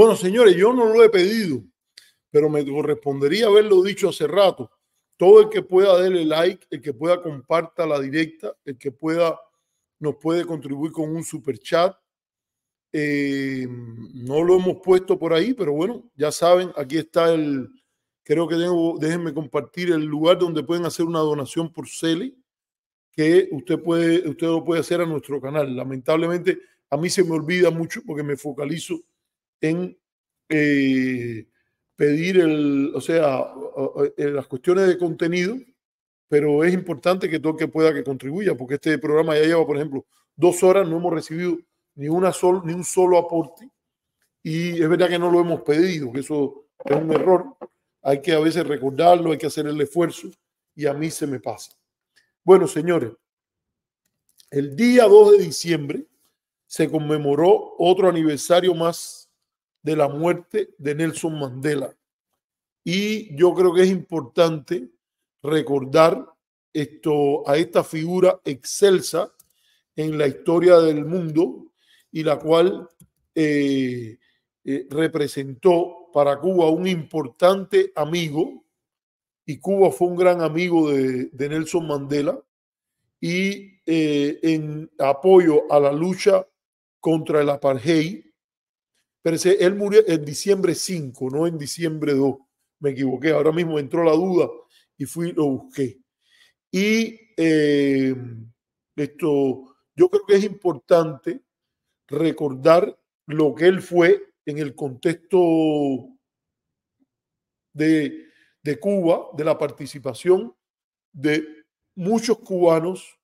Bueno, señores, yo no lo he pedido, pero me correspondería haberlo dicho hace rato. Todo el que pueda darle like, el que pueda comparta la directa, el que pueda nos puede contribuir con un super chat. No lo hemos puesto por ahí, pero bueno, ya saben, aquí está creo que déjenme compartir el lugar donde pueden hacer una donación por Cele, que usted lo puede hacer a nuestro canal. Lamentablemente, a mí se me olvida mucho porque me focalizo en pedir las cuestiones de contenido, pero es importante que todo el que pueda que contribuya, porque este programa ya lleva, por ejemplo, 2 horas, no hemos recibido ni un solo aporte, y es verdad que no lo hemos pedido, que eso es un error. Hay que a veces recordarlo, hay que hacer el esfuerzo, y a mí se me pasa. Bueno, señores, el día 2 de diciembre se conmemoró otro aniversario más de la muerte de Nelson Mandela. Y yo creo que es importante recordar a esta figura excelsa en la historia del mundo y la cual representó para Cuba un importante amigo, y Cuba fue un gran amigo de Nelson Mandela, y en apoyo a la lucha contra el apartheid. Pero él murió en diciembre 5, no en diciembre 2. Me equivoqué, ahora mismo entró la duda y lo busqué. Y yo creo que es importante recordar lo que él fue en el contexto de Cuba, de la participación de muchos cubanos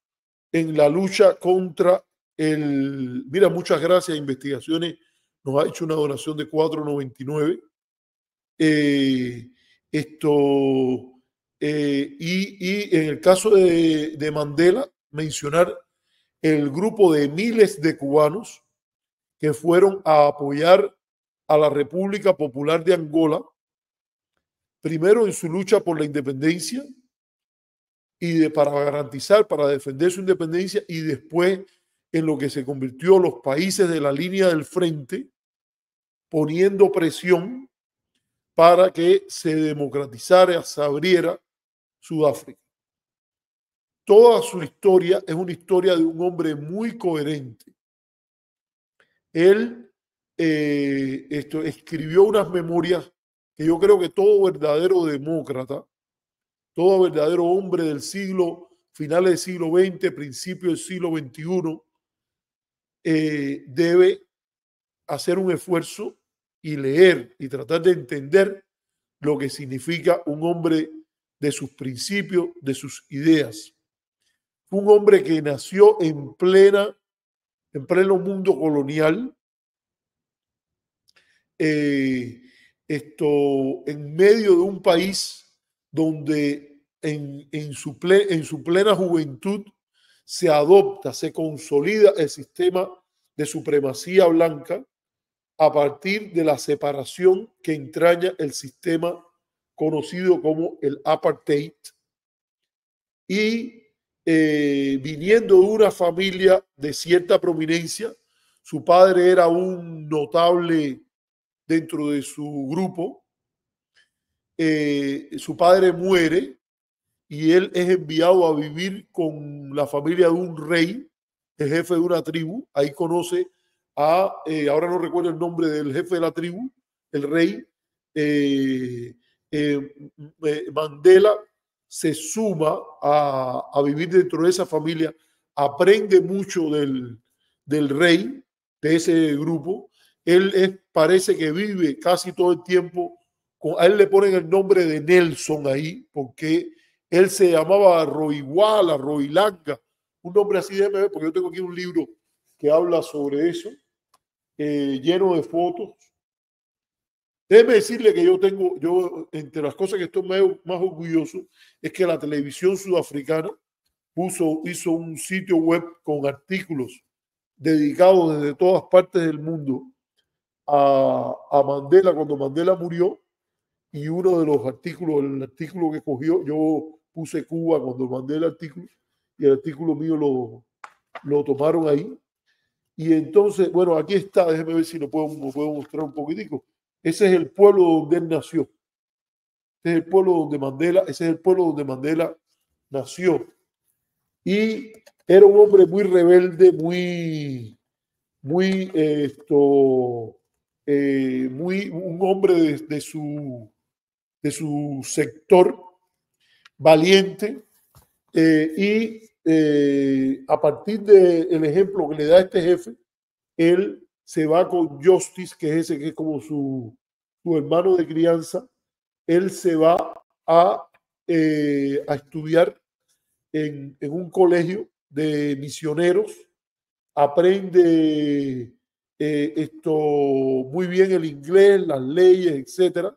en la lucha contra mira, muchas gracias a Investigaciones, nos ha hecho una donación de 4.99. Y en el caso de Mandela, mencionar el grupo de miles de cubanos que fueron a apoyar a la República Popular de Angola, primero en su lucha por la independencia para garantizar, para defender su independencia, y después en lo que se convirtió los países de la línea del frente, poniendo presión para que se democratizara, se abriera Sudáfrica. Toda su historia es una historia de un hombre muy coherente. Él escribió unas memorias que yo creo que todo verdadero demócrata, todo verdadero hombre del finales del siglo XX, principios del siglo XXI, debe hacer un esfuerzo y leer y tratar de entender lo que significa un hombre de sus principios, de sus ideas. Fue un hombre que nació en pleno mundo colonial, en medio de un país donde en su plena juventud se adopta, se consolida el sistema de supremacía blanca a partir de la separación que entraña el sistema conocido como el apartheid, y viniendo de una familia de cierta prominencia. Su padre era un notable dentro de su grupo. Su padre muere y él es enviado a vivir con la familia de un rey, el jefe de una tribu. Ahí conoce ahora no recuerdo el nombre del jefe de la tribu, el rey. Mandela se suma a vivir dentro de esa familia, aprende mucho del rey, de ese grupo. Él parece que vive casi todo el tiempo, a él le ponen el nombre de Nelson ahí, porque él se llamaba Roiguala, Roilanga, un nombre así, déjeme ver, porque yo tengo aquí un libro que habla sobre eso, lleno de fotos. Déjeme decirle que yo entre las cosas que estoy más orgulloso es que la televisión sudafricana hizo un sitio web con artículos dedicados desde todas partes del mundo a Mandela cuando Mandela murió, y uno de los artículos, el artículo que cogió, yo puse Cuba cuando mandé el artículo, y el artículo mío lo tomaron ahí. Y entonces, bueno, aquí está, déjeme ver si lo puedo mostrar un poquitico. Ese es el pueblo donde él nació. Ese es el pueblo donde Mandela, ese es el pueblo donde Mandela nació. Y era un hombre muy rebelde, un hombre de su sector, valiente, a partir del ejemplo que le da este jefe, él se va con Justice, que es ese que es como su hermano de crianza, él se va a estudiar en un colegio de misioneros, aprende muy bien el inglés, las leyes, etcétera,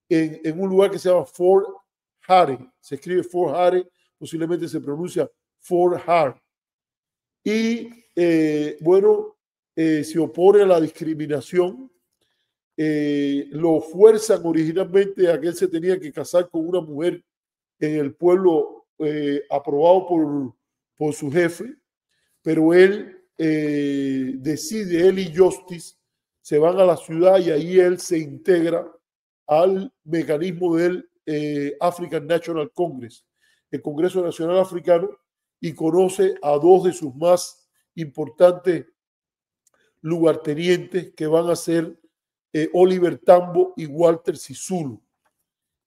en un lugar que se llama Fort Hare. Se escribe Fort Hare, posiblemente se pronuncia Fort Hare. Y bueno, se opone a la discriminación. Lo fuerzan originalmente a que él se tenía que casar con una mujer en el pueblo aprobado por su jefe, pero él decide, él y Justice se van a la ciudad y ahí él se integra al mecanismo del African National Congress, el Congreso Nacional Africano, y conoce a dos de sus más importantes lugartenientes, que van a ser Oliver Tambo y Walter Sisulu.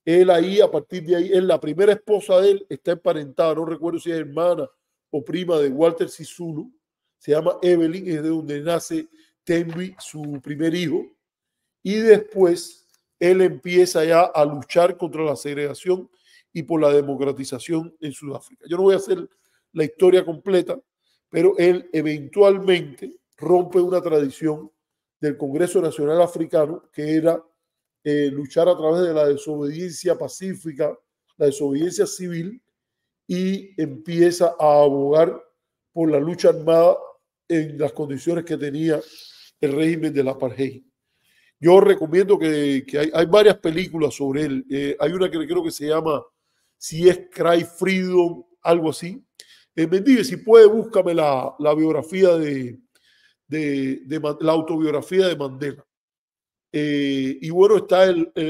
Él ahí, a partir de ahí, la primera esposa de él está emparentada, no recuerdo si es hermana o prima de Walter Sisulu, se llama Evelyn, es de donde nace Tembi, su primer hijo, y después él empieza ya a luchar contra la segregación y por la democratización en Sudáfrica. Yo no voy a hacer la historia completa, pero él eventualmente rompe una tradición del Congreso Nacional Africano, que era luchar a través de la desobediencia pacífica, la desobediencia civil, y empieza a abogar por la lucha armada en las condiciones que tenía el régimen del apartheid. Yo recomiendo que hay varias películas sobre él. Hay una que creo que se llama Si es Cry Freedom, algo así. Mendive, si puede, búscame la biografía la autobiografía de Mandela. Y bueno,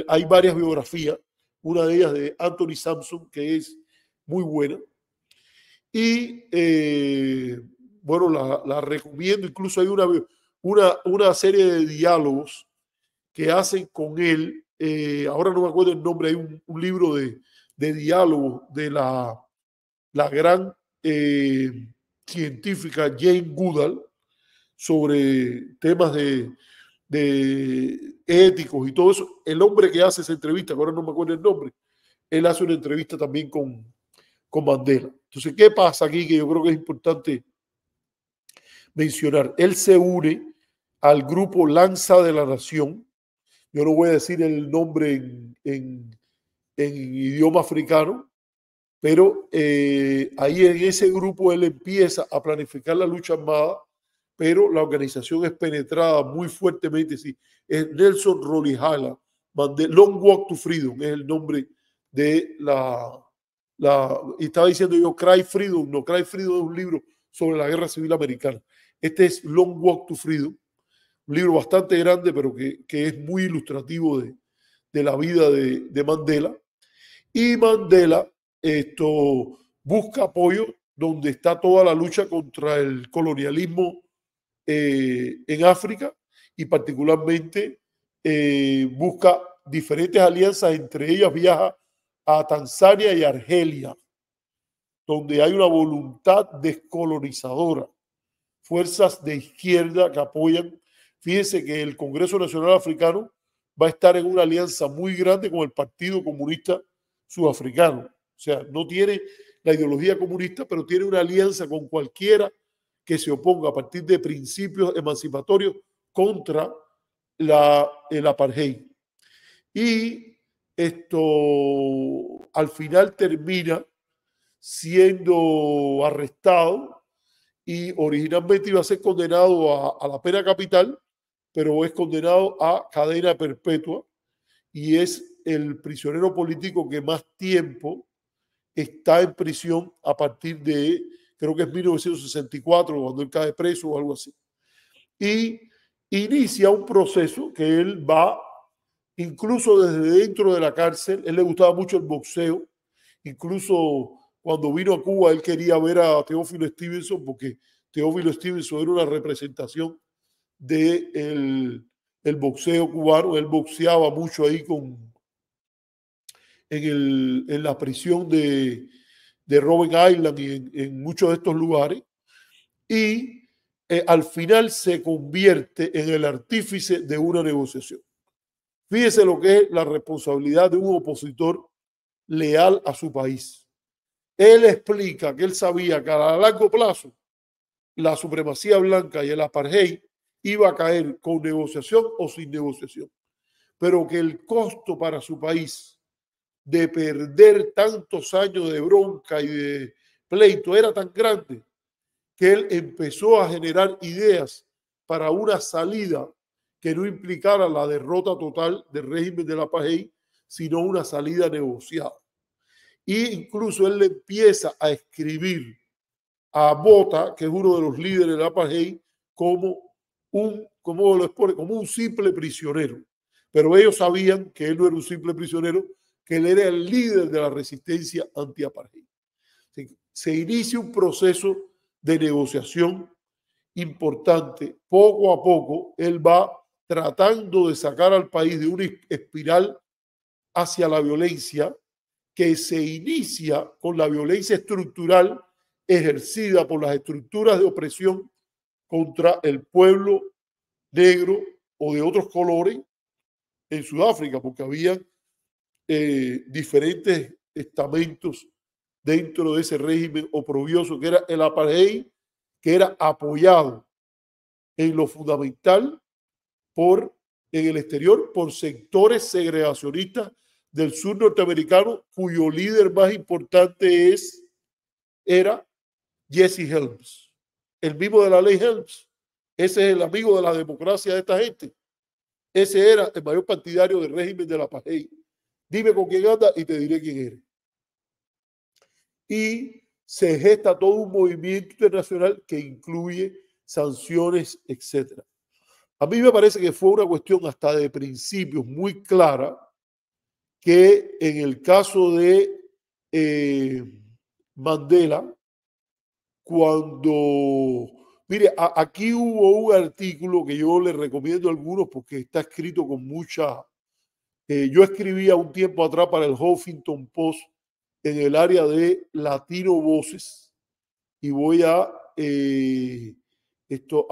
hay varias biografías, una de ellas de Anthony Sampson, que es muy buena. Y bueno, la recomiendo. Incluso hay una serie de diálogos que hacen con él. Ahora no me acuerdo el nombre, hay un libro de diálogos de la gran científica Jane Goodall sobre temas de éticos y todo eso. El hombre que hace esa entrevista, ahora no me acuerdo el nombre, él hace una entrevista también con Mandela. Entonces, ¿qué pasa aquí? Que yo creo que es importante mencionar. Él se une al grupo Lanza de la Nación. Yo no voy a decir el nombre en idioma africano, pero ahí en ese grupo él empieza a planificar la lucha armada, pero la organización es penetrada muy fuertemente. Sí, es Nelson Rolihlahla, Long Walk to Freedom es el nombre de y estaba diciendo yo Cry Freedom, no, Cry Freedom es un libro sobre la guerra civil americana. Este es Long Walk to Freedom, un libro bastante grande, pero que es muy ilustrativo de la vida de Mandela. Y Mandela busca apoyo donde está toda la lucha contra el colonialismo en África, y particularmente busca diferentes alianzas, entre ellas viaja a Tanzania y Argelia, donde hay una voluntad descolonizadora, fuerzas de izquierda que apoyan. Fíjense que el Congreso Nacional Africano va a estar en una alianza muy grande con el Partido Comunista Sudafricano. O sea, no tiene la ideología comunista, pero tiene una alianza con cualquiera que se oponga a partir de principios emancipatorios contra el apartheid. Y esto al final termina siendo arrestado, y originalmente iba a ser condenado a la pena capital, pero es condenado a cadena perpetua y es el prisionero político que más tiempo está en prisión a partir de, creo que es 1964, cuando él cae preso o algo así. y inicia un proceso que él va, incluso desde dentro de la cárcel. Él le gustaba mucho el boxeo, incluso cuando vino a Cuba él quería ver a Teófilo Stevenson porque Teófilo Stevenson era una representación de el boxeo cubano. Él boxeaba mucho ahí en la prisión de Robben Island y en muchos de estos lugares, y al final se convierte en el artífice de una negociación. Fíjese lo que es la responsabilidad de un opositor leal a su país. Él explica que él sabía que a largo plazo la supremacía blanca y el apartheid iba a caer con negociación o sin negociación, pero que el costo para su país de perder tantos años de bronca y de pleito era tan grande que él empezó a generar ideas para una salida que no implicara la derrota total del régimen del apartheid, sino una salida negociada. Y incluso él le empieza a escribir a Botha, que es uno de los líderes del apartheid, como un simple prisionero. Pero ellos sabían que él no era un simple prisionero, que él era el líder de la resistencia anti-apartheid. Se inicia un proceso de negociación importante. Poco a poco, él va tratando de sacar al país de una espiral hacia la violencia que se inicia con la violencia estructural ejercida por las estructuras de opresión contra el pueblo negro o de otros colores en Sudáfrica, porque había diferentes estamentos dentro de ese régimen oprobioso que era el apartheid, que era apoyado en lo fundamental en el exterior por sectores segregacionistas del sur norteamericano, cuyo líder más importante era Jesse Helms, el mismo de la ley Helms. Ese es el amigo de la democracia de esta gente. Ese era el mayor partidario del régimen de la apartheid. Dime con quién anda y te diré quién eres. Y se gesta todo un movimiento internacional que incluye sanciones, etc. A mí me parece que fue una cuestión hasta de principios muy clara que en el caso de Mandela, cuando, mire, aquí hubo un artículo que yo le recomiendo a algunos porque está escrito con mucha, yo escribía un tiempo atrás para el Huffington Post en el área de Latino Voces y voy a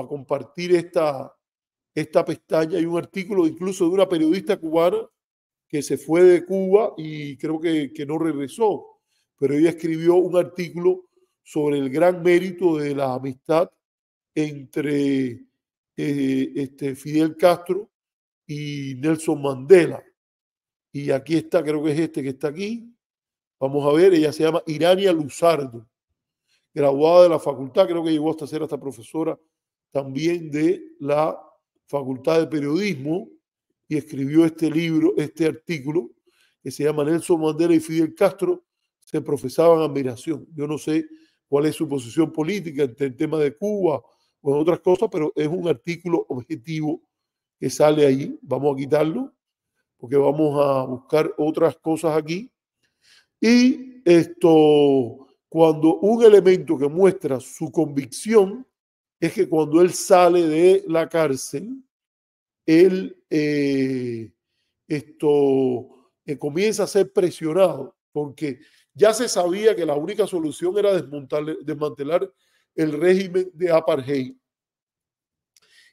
compartir esta pestaña. Hay un artículo incluso de una periodista cubana que se fue de Cuba y creo que no regresó, pero ella escribió un artículo sobre el gran mérito de la amistad entre Fidel Castro y Nelson Mandela. Y aquí está, creo que es este que está aquí. Vamos a ver, ella se llama Irania Luzardo, graduada de la facultad, creo que llegó hasta ser hasta profesora también de la Facultad de Periodismo, y escribió este libro, este artículo, que se llama Nelson Mandela y Fidel Castro se profesaban admiración. Yo no sé cuál es su posición política en el tema de Cuba o en otras cosas, pero es un artículo objetivo que sale ahí. Vamos a quitarlo porque vamos a buscar otras cosas aquí. Y cuando un elemento que muestra su convicción es que cuando él sale de la cárcel, él comienza a ser presionado porque ya se sabía que la única solución era desmantelar el régimen de apartheid.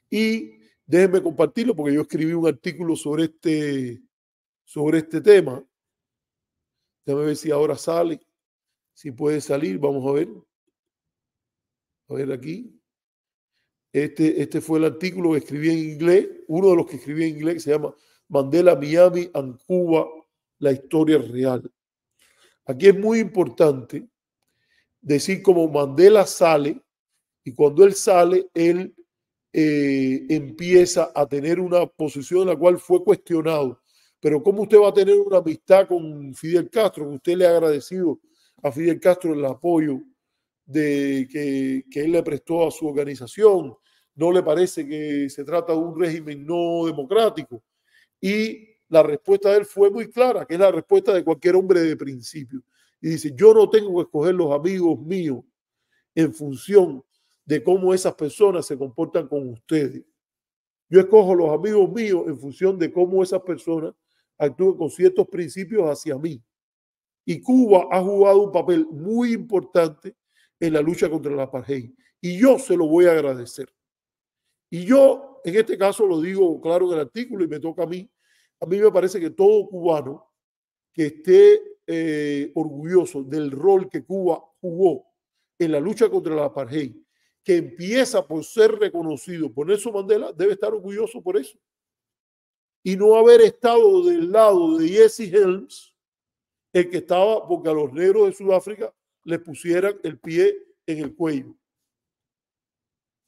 Y déjenme compartirlo porque yo escribí un artículo sobre este tema. Déjame ver si ahora sale, si puede salir, vamos a ver. A ver aquí. Este fue el artículo que escribí en inglés, uno de los que escribí en inglés, que se llama Mandela, Miami and Cuba, la historia real. Aquí es muy importante decir cómo Mandela sale, y cuando él sale, él empieza a tener una posición en la cual fue cuestionado. Pero ¿cómo usted va a tener una amistad con Fidel Castro? Que usted le ha agradecido a Fidel Castro el apoyo que él le prestó a su organización, no le parece que se trata de un régimen no democrático. Y la respuesta de él fue muy clara, que es la respuesta de cualquier hombre de principio. Y dice, yo no tengo que escoger los amigos míos en función de cómo esas personas se comportan con ustedes. Yo escojo los amigos míos en función de cómo esas personas actúan con ciertos principios hacia mí. Y Cuba ha jugado un papel muy importante en la lucha contra la apartheid. Y yo se lo voy a agradecer. Y yo, en este caso, lo digo claro en el artículo y me toca a mí. A mí me parece que todo cubano que esté orgulloso del rol que Cuba jugó en la lucha contra la apartheid, que empieza por ser reconocido por Nelson Mandela, debe estar orgulloso por eso. Y no haber estado del lado de Jesse Helms, el que estaba porque a los negros de Sudáfrica les pusieran el pie en el cuello.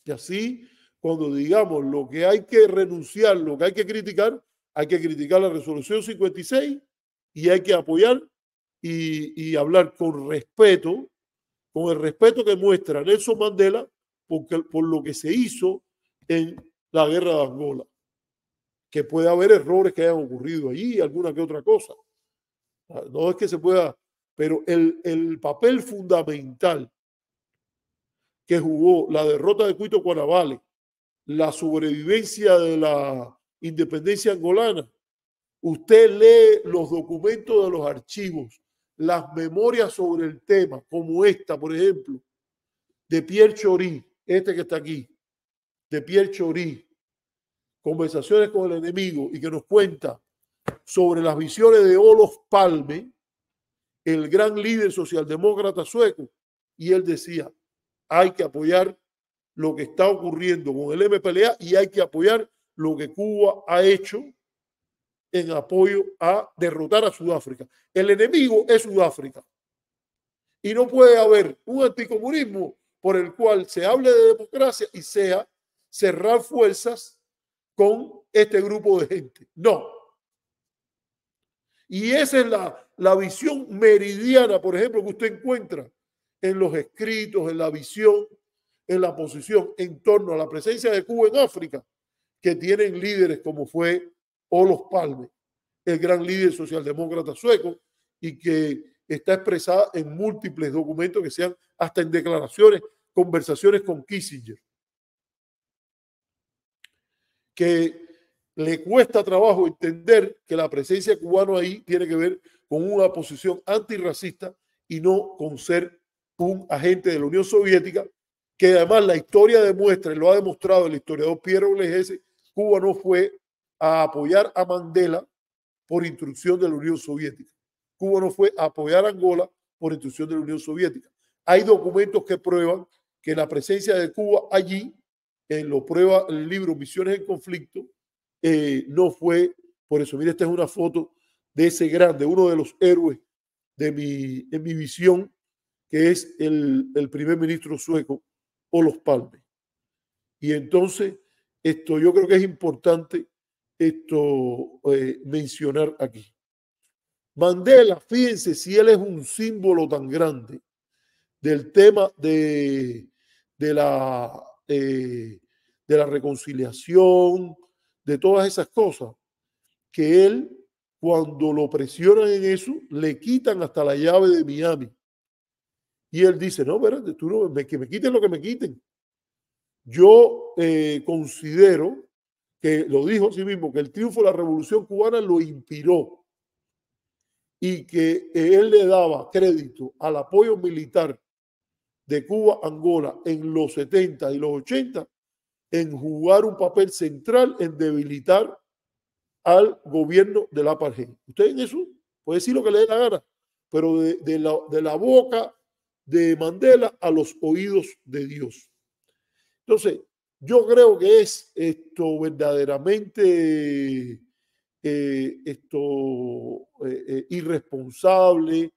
Y así, cuando digamos lo que hay que renunciar, lo que hay que criticar la resolución 56 y hay que apoyar y hablar con respeto, con el respeto que muestra Nelson Mandela por lo que se hizo en la guerra de Angola. Que puede haber errores que hayan ocurrido allí, alguna que otra cosa. No es que se pueda, pero el papel fundamental que jugó la derrota de Cuito Cuanavale, la sobrevivencia de la independencia angolana, usted lee los documentos de los archivos, las memorias sobre el tema, como esta, por ejemplo, de Pierre Chory, este que está aquí, de Pierre Chory, Conversaciones con el enemigo, y que nos cuenta sobre las visiones de Olof Palme, el gran líder socialdemócrata sueco, y él decía, hay que apoyar lo que está ocurriendo con el MPLA y hay que apoyar lo que Cuba ha hecho en apoyo a derrotar a Sudáfrica. El enemigo es Sudáfrica. Y no puede haber un anticomunismo por el cual se hable de democracia y sea cerrar fuerzas con este grupo de gente. No. Y esa es la visión meridiana, por ejemplo, que usted encuentra en los escritos, en la visión, en la posición en torno a la presencia de Cuba en África, que tienen líderes como fue Olof Palme, el gran líder socialdemócrata sueco, y que está expresada en múltiples documentos que sean hasta en declaraciones, conversaciones con Kissinger, que le cuesta trabajo entender que la presencia cubana ahí tiene que ver con una posición antirracista y no con ser un agente de la Unión Soviética, que además la historia demuestra, y lo ha demostrado el historiador Pierre Olegese, Cuba no fue a apoyar a Mandela por instrucción de la Unión Soviética. Cuba no fue a apoyar a Angola por instrucción de la Unión Soviética. Hay documentos que prueban que la presencia de Cuba allí, lo prueba el libro Misiones en Conflicto, no fue por eso. Mire, esta es una foto de ese grande, uno de los héroes en mi visión, que es el primer ministro sueco, Olof Palme. Y entonces, esto yo creo que es importante mencionar aquí. Mandela, fíjense si él es un símbolo tan grande del tema de la reconciliación, de todas esas cosas, que él, cuando lo presionan en eso, le quitan hasta la llave de Miami. Y él dice, no, espérate, tú no, que me quiten lo que me quiten. Yo considero que, lo dijo a sí mismo, que el triunfo de la Revolución Cubana lo inspiró y que él le daba crédito al apoyo militar de Cuba a Angola en los 70 y los 80 en jugar un papel central en debilitar al gobierno de la apartheid. Usted en eso puede decir lo que le dé la gana, pero de la boca de Mandela a los oídos de Dios. Entonces, yo creo que es esto verdaderamente irresponsable,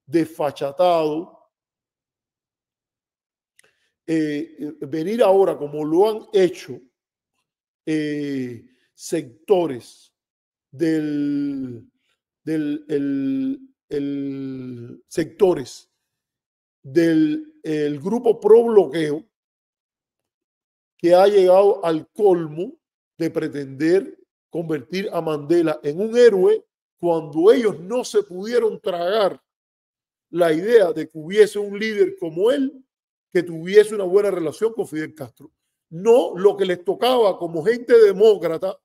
desfachatado, venir ahora como lo han hecho sectores sectores del grupo pro bloqueo, que ha llegado al colmo de pretender convertir a Mandela en un héroe cuando ellos no se pudieron tragar la idea de que hubiese un líder como él que tuviese una buena relación con Fidel Castro. No lo que les tocaba como gente demócrata,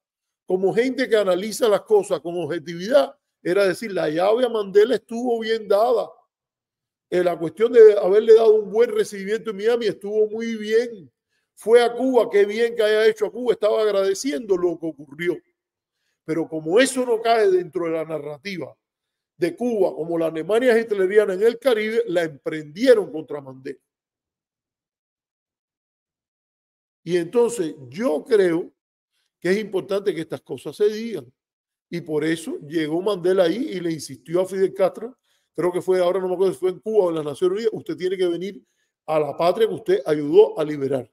como gente que analiza las cosas con objetividad, era decir, la llave a Mandela estuvo bien dada. La cuestión de haberle dado un buen recibimiento en Miami estuvo muy bien. Fue a Cuba, qué bien que haya hecho a Cuba, estaba agradeciendo lo que ocurrió. Pero como eso no cae dentro de la narrativa de Cuba, como la Alemania hitleriana en el Caribe, la emprendieron contra Mandela. Y entonces yo creo que es importante que estas cosas se digan. Y por eso llegó Mandela ahí y le insistió a Fidel Castro, creo que fue, ahora no me acuerdo si fue en Cuba o en las Naciones Unidas, usted tiene que venir a la patria que usted ayudó a liberar.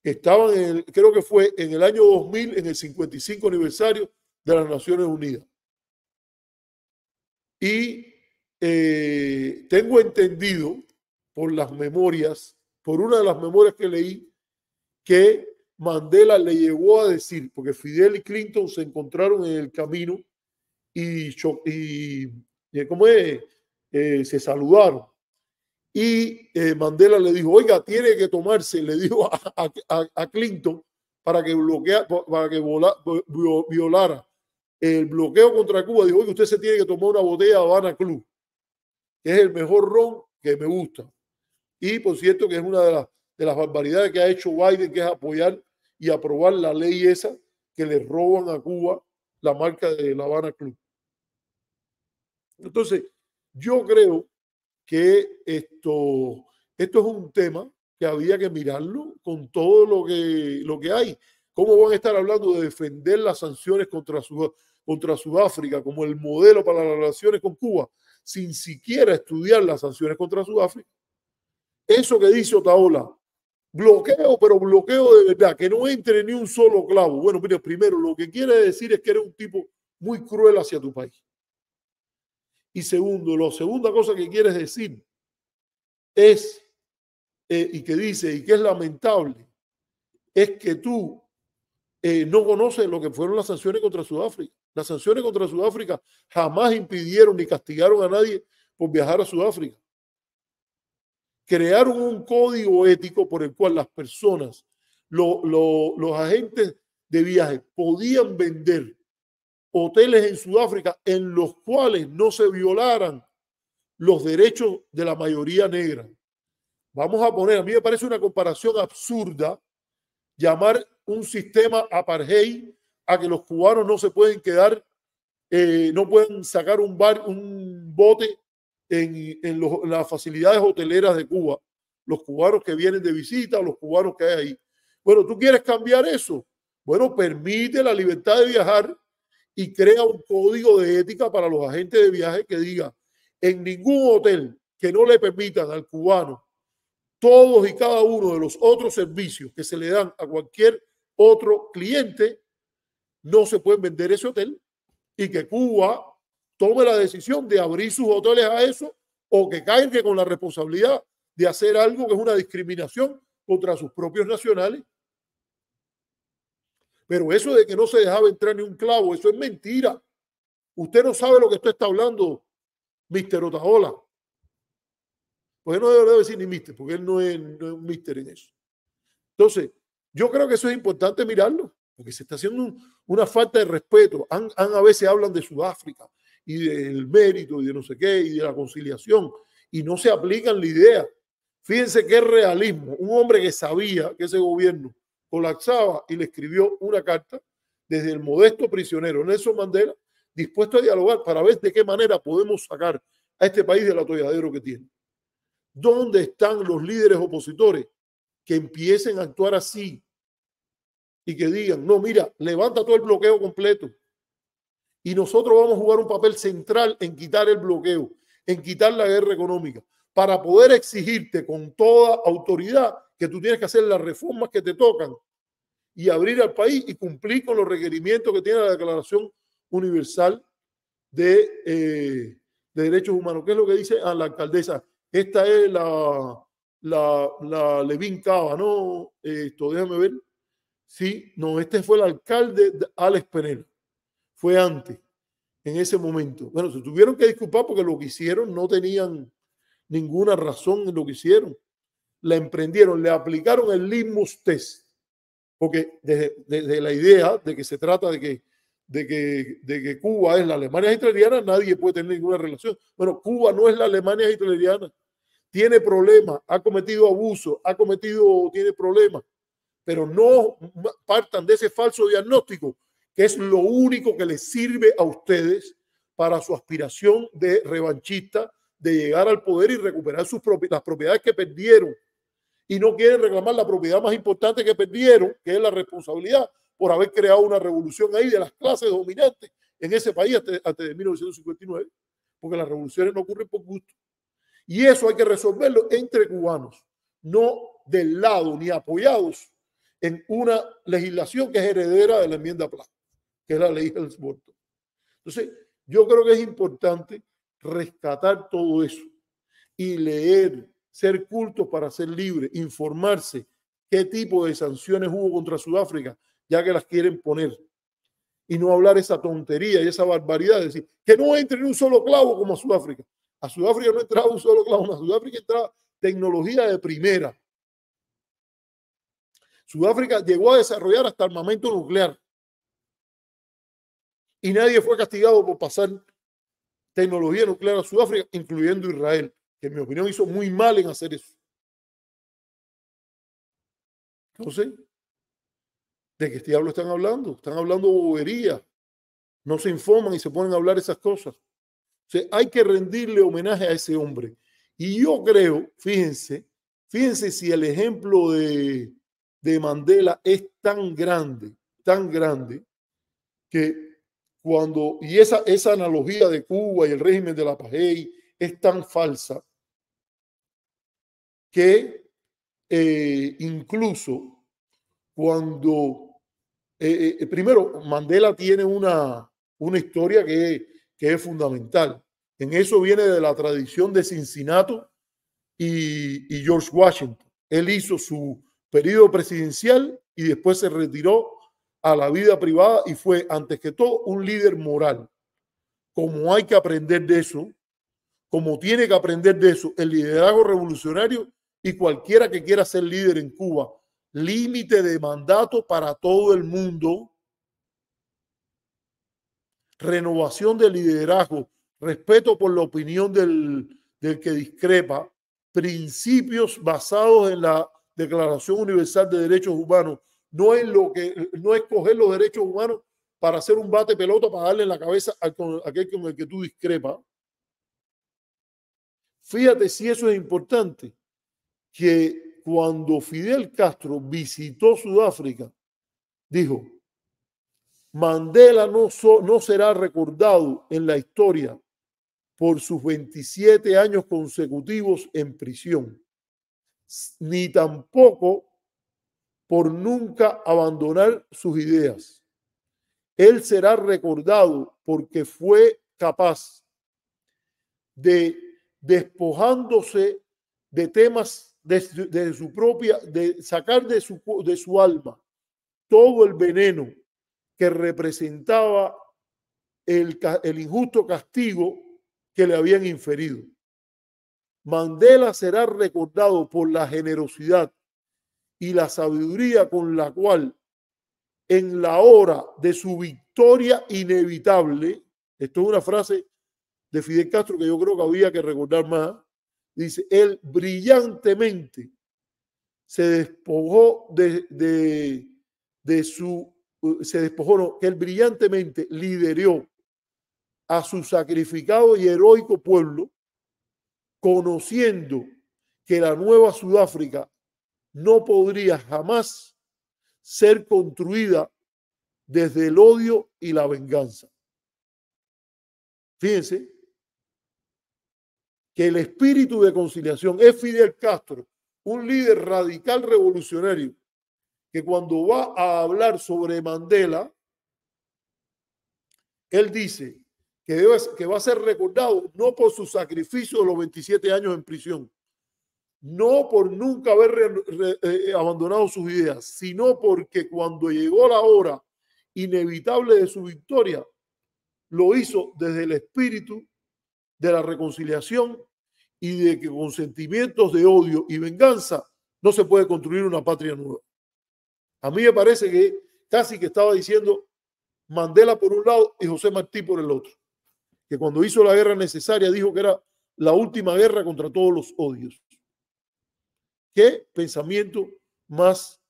Estaban, creo que fue en el año 2000, en el 55 aniversario de las Naciones Unidas. Y tengo entendido por las memorias, por una de las memorias que leí, que Mandela le llegó a decir, porque Fidel y Clinton se encontraron en el camino y ¿cómo es? Se saludaron. Y Mandela le dijo, oiga, tiene que tomarse, le dijo a Clinton para que violara el bloqueo contra Cuba. Dijo, oiga, usted se tiene que tomar una botella de Havana Club, que es el mejor ron que me gusta. Y por cierto que es una de las barbaridades que ha hecho Biden, que es apoyar y aprobar la ley esa que le roban a Cuba la marca de La Habana Club. Entonces, yo creo que esto es un tema que había que mirarlo con todo lo que hay. ¿Cómo van a estar hablando de defender las sanciones contra Sudáfrica como el modelo para las relaciones con Cuba sin siquiera estudiar las sanciones contra Sudáfrica? Eso que dice Otaola, bloqueo, pero bloqueo de verdad, que no entre ni un solo clavo. Bueno, mire, primero, lo que quiere decir es que eres un tipo muy cruel hacia tu país. Y segundo, la segunda cosa que quieres decir es, y que dice, y que es lamentable, es que tú no conoces lo que fueron las sanciones contra Sudáfrica. Las sanciones contra Sudáfrica jamás impidieron ni castigaron a nadie por viajar a Sudáfrica. Crearon un código ético por el cual las personas, los agentes de viaje podían vender hoteles en Sudáfrica en los cuales no se violaran los derechos de la mayoría negra. Vamos a poner, a mí me parece una comparación absurda llamar un sistema apartheid a que los cubanos no se pueden quedar, no pueden sacar un bote en las facilidades hoteleras de Cuba, los cubanos que vienen de visita, los cubanos que hay ahí. Bueno, ¿tú quieres cambiar eso? Bueno, permite la libertad de viajar y crea un código de ética para los agentes de viaje que diga, en ningún hotel que no le permitan al cubano todos y cada uno de los otros servicios que se le dan a cualquier otro cliente, no se pueden vender ese hotel, y que Cuba tome la decisión de abrir sus hoteles a eso o que caiga con la responsabilidad de hacer algo que es una discriminación contra sus propios nacionales. Pero eso de que no se dejaba entrar ni un clavo, eso es mentira. Usted no sabe lo que usted está hablando, Mr. Otaola. Pues no debe decir ni mister, porque él no es un mister en eso. Entonces, yo creo que eso es importante mirarlo, porque se está haciendo una falta de respeto. A veces hablan de Sudáfrica y del mérito y de no sé qué y de la conciliación y no se aplican la idea. Fíjense qué realismo. Un hombre que sabía que ese gobierno colapsaba y le escribió una carta desde el modesto prisionero Nelson Mandela, dispuesto a dialogar para ver de qué manera podemos sacar a este país del atolladero que tiene. ¿Dónde están los líderes opositores que empiecen a actuar así y que digan, no, mira, levanta todo el bloqueo completo y nosotros vamos a jugar un papel central en quitar el bloqueo, en quitar la guerra económica, para poder exigirte con toda autoridad que tú tienes que hacer las reformas que te tocan y abrir al país y cumplir con los requerimientos que tiene la Declaración Universal de Derechos Humanos? ¿Qué es lo que dice la alcaldesa? Esta es la la Levin Cava, ¿no? Déjame ver. Sí, no, este fue el alcalde Alex Penel. Fue antes, en ese momento. Bueno, se tuvieron que disculpar porque lo que hicieron no tenían ninguna razón en lo que hicieron. La emprendieron, le aplicaron el litmus test, porque desde la idea de que se trata de que Cuba es la Alemania hitleriana, nadie puede tener ninguna relación. Bueno, Cuba no es la Alemania hitleriana, tiene problemas, ha cometido abusos, tiene problemas, pero no partan de ese falso diagnóstico, que es lo único que les sirve a ustedes para su aspiración de revanchista, de llegar al poder y recuperar las propiedades que perdieron. Y no quieren reclamar la propiedad más importante que perdieron, que es la responsabilidad por haber creado una revolución ahí de las clases dominantes en ese país antes de 1959, porque las revoluciones no ocurren por gusto. Y eso hay que resolverlo entre cubanos, no del lado ni apoyados en una legislación que es heredera de la enmienda Plaza, que es la ley Helms-Burton. Entonces, yo creo que es importante rescatar todo eso y leer, ser cultos para ser libres, informarse qué tipo de sanciones hubo contra Sudáfrica, ya que las quieren poner. Y no hablar esa tontería y esa barbaridad de decir que no entre ni un solo clavo como a Sudáfrica. A Sudáfrica no entraba un solo clavo, a Sudáfrica entraba tecnología de primera. Sudáfrica llegó a desarrollar hasta armamento nuclear. Y nadie fue castigado por pasar tecnología nuclear a Sudáfrica, incluyendo Israel, que en mi opinión hizo muy mal en hacer eso. Entonces, ¿de qué diablo están hablando? Están hablando bobería. No se informan y se ponen a hablar esas cosas. O sea, hay que rendirle homenaje a ese hombre. Y yo creo, fíjense si el ejemplo de Mandela es tan grande, que cuando, y esa analogía de Cuba y el régimen de la Pajey es tan falsa, que incluso cuando, primero, Mandela tiene una historia que es fundamental. En eso viene de la tradición de Cincinnati y George Washington. Él hizo su periodo presidencial y después se retiró a la vida privada y fue, antes que todo, un líder moral. Como hay que aprender de eso, como tiene que aprender de eso el liderazgo revolucionario y cualquiera que quiera ser líder en Cuba, límite de mandato para todo el mundo, renovación del liderazgo, respeto por la opinión del que discrepa, principios basados en la Declaración Universal de Derechos Humanos, no es coger los derechos humanos para hacer un bate pelota para darle en la cabeza a aquel con el que tú discrepas. Fíjate si eso es importante, que cuando Fidel Castro visitó Sudáfrica, dijo: Mandela no será recordado en la historia por sus 27 años consecutivos en prisión, ni tampoco por nunca abandonar sus ideas. Él será recordado porque fue capaz de, despojándose de temas de su propia, de sacar de su alma todo el veneno que representaba el injusto castigo que le habían inferido. Mandela será recordado por la generosidad y la sabiduría con la cual, en la hora de su victoria inevitable, esto es una frase de Fidel Castro que yo creo que había que recordar más, dice: él brillantemente se despojó que él brillantemente lideró a su sacrificado y heroico pueblo, conociendo que la nueva Sudáfrica no podría jamás ser construida desde el odio y la venganza. Fíjense que el espíritu de conciliación es Fidel Castro, un líder radical revolucionario, que cuando va a hablar sobre Mandela, él dice que va a ser recordado no por su sacrificio de los 27 años en prisión, no por nunca haber abandonado sus ideas, sino porque cuando llegó la hora inevitable de su victoria, lo hizo desde el espíritu de la reconciliación y de que con sentimientos de odio y venganza no se puede construir una patria nueva. A mí me parece que casi que estaba diciendo Mandela por un lado y José Martí por el otro, que cuando hizo la guerra necesaria dijo que era la última guerra contra todos los odios. ¿Qué pensamiento más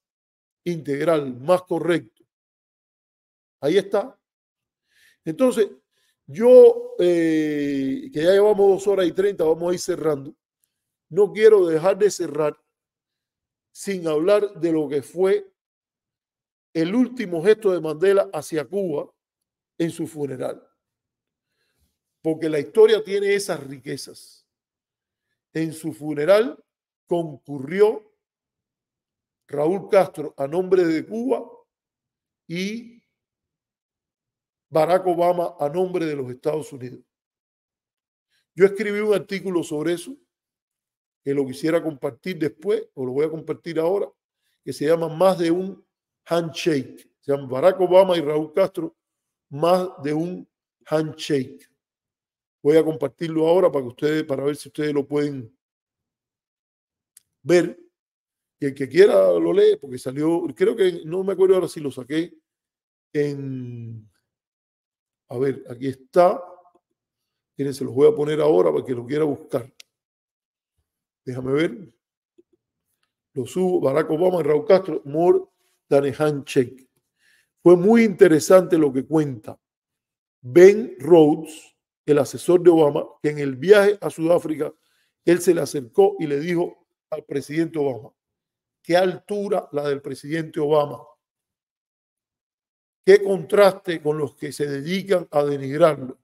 integral, más correcto? Ahí está. Entonces, yo, que ya llevamos 2 horas y 30, vamos a ir cerrando. No quiero dejar de cerrar sin hablar de lo que fue el último gesto de Mandela hacia Cuba en su funeral. Porque la historia tiene esas riquezas. En su funeral concurrió Raúl Castro a nombre de Cuba y Barack Obama a nombre de los Estados Unidos. Yo escribí un artículo sobre eso, que lo quisiera compartir después, o lo voy a compartir ahora, que se llama Más de un Handshake. Se llama Barack Obama y Raúl Castro, Más de un Handshake. Voy a compartirlo ahora para ver si ustedes lo pueden ver. Y el que quiera lo lee, porque salió, creo que, no me acuerdo ahora si lo saqué en... A ver, aquí está. Miren, se los voy a poner ahora para que lo quiera buscar. Déjame ver. Lo subo. Barack Obama y Raúl Castro, More than a Handshake. Fue muy interesante lo que cuenta Ben Rhodes, el asesor de Obama, que en el viaje a Sudáfrica, él se le acercó y le dijo al presidente Obama, qué altura la del presidente Obama, qué contraste con los que se dedican a denigrarlo.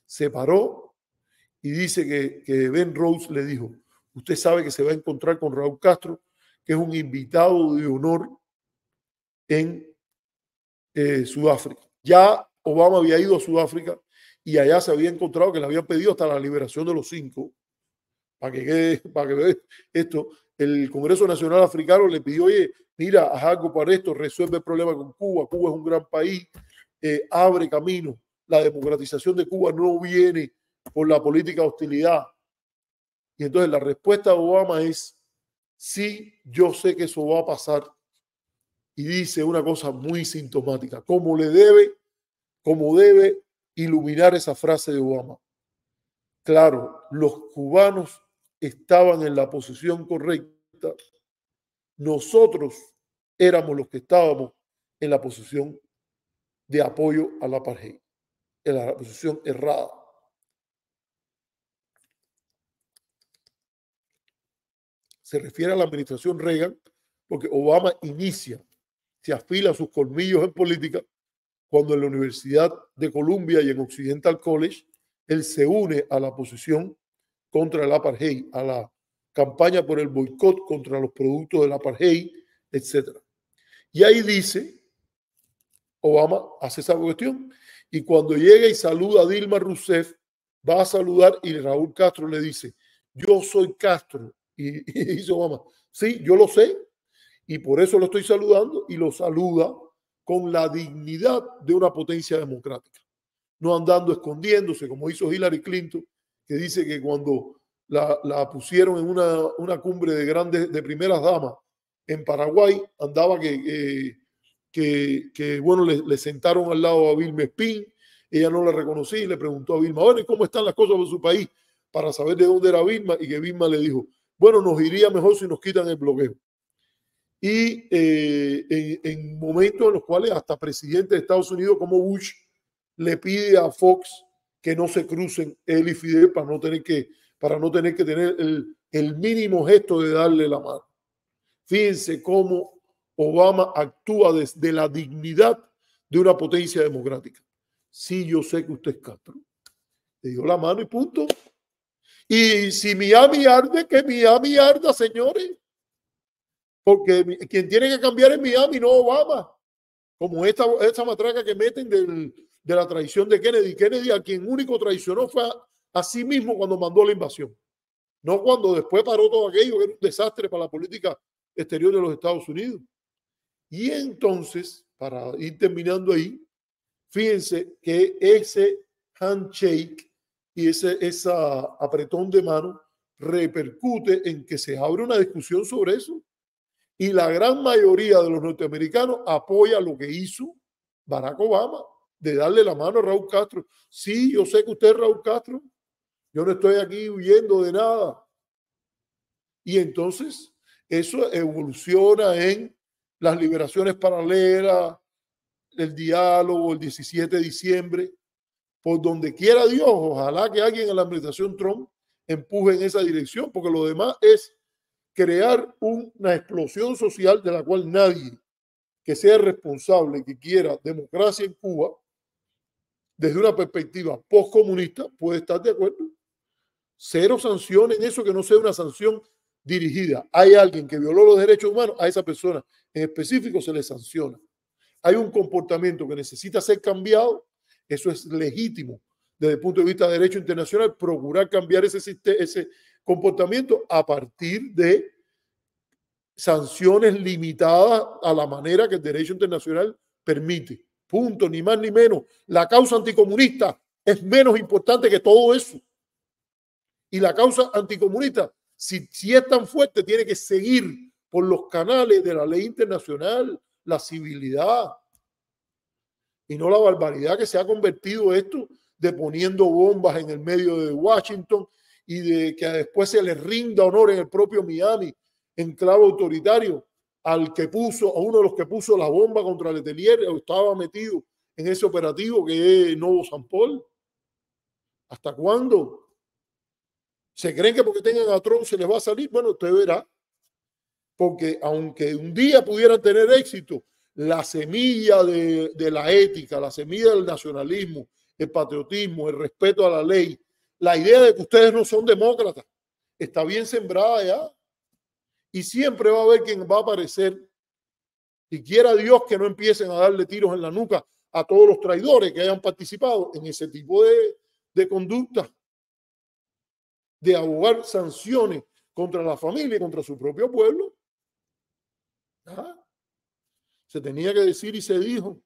Se paró y dice que Ben Rhodes le dijo, usted sabe que se va a encontrar con Raúl Castro, que es un invitado de honor en Sudáfrica. Ya Obama había ido a Sudáfrica y allá se había encontrado que le habían pedido hasta la liberación de los 5. Para que vean esto, el Congreso Nacional Africano le pidió, oye, mira, haz algo para esto, resuelve el problema con Cuba. Cuba es un gran país, abre camino. La democratización de Cuba no viene por la política de hostilidad. Y entonces la respuesta de Obama es, sí, yo sé que eso va a pasar. Y dice una cosa muy sintomática, como debe iluminar esa frase de Obama. Claro, los cubanos estaban en la posición correcta, nosotros éramos los que estábamos en la posición de apoyo al apartheid, en la posición errada. Se refiere a la administración Reagan, porque Obama se afila sus colmillos en política cuando en la Universidad de Columbia y en Occidental College él se une a la posición contra el apartheid, a la campaña por el boicot contra los productos del apartheid, etc. Y ahí dice, Obama hace esa cuestión, y cuando llega y saluda a Dilma Rousseff, va a saludar y Raúl Castro le dice, yo soy Castro. Y dice Obama, sí, yo lo sé, y por eso lo estoy saludando, y lo saluda con la dignidad de una potencia democrática, no andando escondiéndose, como hizo Hillary Clinton, que dice que cuando la pusieron en una cumbre de primeras damas en Paraguay, andaba bueno, le sentaron al lado a Vilma Espín, ella no la reconocía y le preguntó a Vilma, bueno, ¿y cómo están las cosas en su país? Para saber de dónde era Vilma, y que Vilma le dijo, bueno, nos iría mejor si nos quitan el bloqueo. Y en momentos en los cuales hasta presidente de Estados Unidos como Bush le pide a Fox que no se crucen él y Fidel para no tener que tener el mínimo gesto de darle la mano. Fíjense cómo Obama actúa desde la dignidad de una potencia democrática. Sí, yo sé que usted es Castro. Le dio la mano y punto. Y si Miami arde, que Miami arda, señores. Porque quien tiene que cambiar es Miami, no Obama. Como esta matraca que meten de la traición de Kennedy. Kennedy a quien único traicionó fue a sí mismo cuando mandó la invasión. no cuando después paró todo aquello, que era un desastre para la política exterior de los Estados Unidos. Y entonces, para ir terminando ahí, fíjense que ese handshake y esa apretón de mano repercute en que se abre una discusión sobre eso. Y la gran mayoría de los norteamericanos apoya lo que hizo Barack Obama, de darle la mano a Raúl Castro. Sí, yo sé que usted es Raúl Castro, yo no estoy aquí huyendo de nada. Y entonces eso evoluciona en las liberaciones paralelas, el diálogo, el 17 de diciembre, por donde quiera Dios, ojalá que alguien en la administración Trump empuje en esa dirección, porque lo demás es crear una explosión social de la cual nadie que sea responsable, que quiera democracia en Cuba, desde una perspectiva postcomunista, puede estar de acuerdo. Cero sanción en eso, que no sea una sanción dirigida. Hay alguien que violó los derechos humanos, a esa persona en específico se le sanciona. Hay un comportamiento que necesita ser cambiado, eso es legítimo desde el punto de vista de derecho internacional, procurar cambiar ese comportamiento a partir de sanciones limitadas a la manera que el derecho internacional permite. Punto, ni más ni menos. La causa anticomunista es menos importante que todo eso. Y la causa anticomunista, si es tan fuerte, tiene que seguir por los canales de la ley internacional, la civilidad, y no la barbaridad que se ha convertido esto de poniendo bombas en el medio de Washington y de que después se le rinda honor en el propio Miami, enclave autoritario, al que puso, a uno de los que puso la bomba contra Letelier, o estaba metido en ese operativo, que es Novo San Paul. ¿Hasta cuándo? ¿Se creen que porque tengan a Trump se les va a salir? Bueno, usted verá. Porque aunque un día pudieran tener éxito, la semilla de la ética, la semilla del nacionalismo, el patriotismo, el respeto a la ley, la idea de que ustedes no son demócratas, está bien sembrada ya. Y siempre va a haber quien va a aparecer, y quiera Dios que no empiecen a darle tiros en la nuca a todos los traidores que hayan participado en ese tipo de conducta, de abogar sanciones contra la familia y contra su propio pueblo. ¿Ah? Se tenía que decir y se dijo.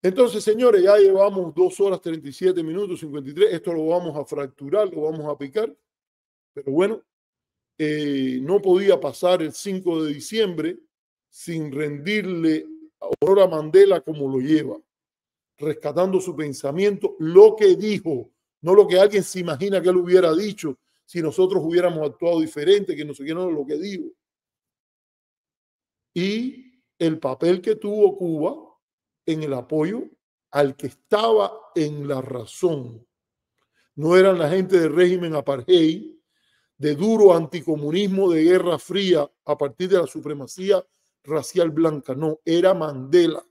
Entonces, señores, ya llevamos 2 horas 37 minutos 53. Esto lo vamos a fracturar, lo vamos a picar. Pero bueno, no podía pasar el 5 de diciembre sin rendirle honor a Mandela como lo lleva, rescatando su pensamiento, lo que dijo, no lo que alguien se imagina que él hubiera dicho si nosotros hubiéramos actuado diferente, que no sé qué, no, lo que dijo. Y el papel que tuvo Cuba en el apoyo al que estaba en la razón. No eran la gente del régimen apartheid, de duro anticomunismo, de guerra fría a partir de la supremacía racial blanca. No, era Mandela.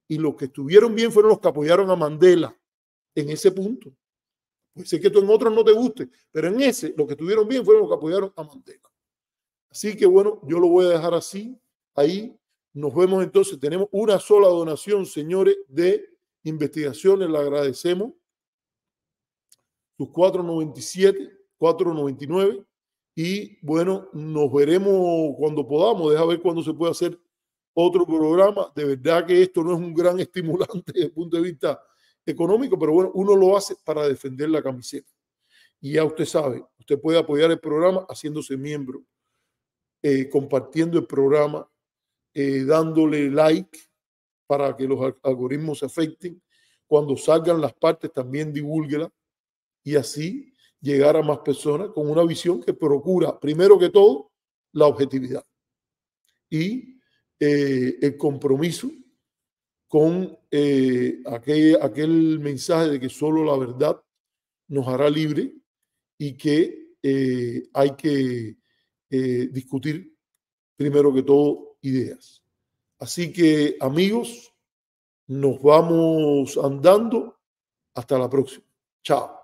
Y los que estuvieron bien fueron los que apoyaron a Mandela en ese punto. Pues sé que tú en otros no te guste, pero en ese, los que estuvieron bien fueron los que apoyaron a Mandela. Así que bueno, yo lo voy a dejar así, ahí. Nos vemos entonces. Tenemos una sola donación, señores, de investigaciones. Le agradecemos sus 4.97, 4.99. Y bueno, nos veremos cuando podamos. Deja ver cuándo se puede hacer otro programa. De verdad que esto no es un gran estimulante desde el punto de vista económico, pero bueno, uno lo hace para defender la camiseta. Y ya usted sabe, usted puede apoyar el programa haciéndose miembro, compartiendo el programa, dándole like para que los algoritmos se afecten. Cuando salgan las partes, también divúlguela, y así llegar a más personas con una visión que procura, primero que todo, la objetividad y el compromiso con aquel mensaje de que solo la verdad nos hará libre y que hay que discutir primero que todo ideas. Así que, amigos, nos vamos andando. Hasta la próxima. Chao.